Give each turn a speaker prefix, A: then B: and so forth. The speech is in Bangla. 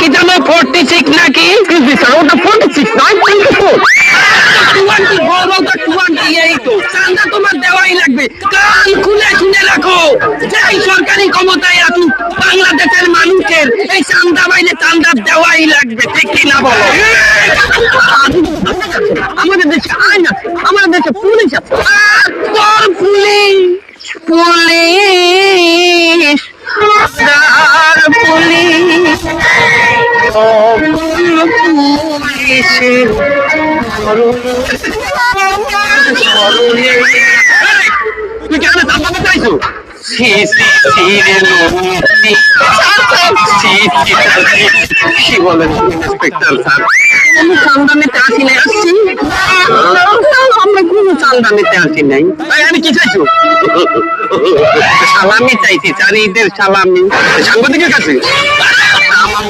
A: কি জানো 46 নাকি? স্যার ওটা 46 নয় 24। 20 বড় তো 20 এই তো চাঁদা তোমার দেওয়াই লাগবে। কান খুলে শুনে রাখো, যাই সরকারি ক্ষমতায় আসুক বাংলাদেশের মানুষের এই চাঁদা বাইরে চাঁদা দেওয়াই লাগবে, ঠিক কি না বলো? আমাদের দেশে আইন আছে, আমাদের দেশে পুলিশ আছে। তোর পুলিশ পুলিশ আর পুলিশ পুলিশের তুই কেন জানতে চাইছো? কি বলেন ইন্সপেক্টর স্যার, আমি চান্দা নিতে আসি নাই। আসছি আমরা কোনো চান্দা নিতে আসি নাই। আমি কি চাইছো? সালামি চাইছি, স্যার ঈদের সালামি। সাংবাদিকের কাছে আমার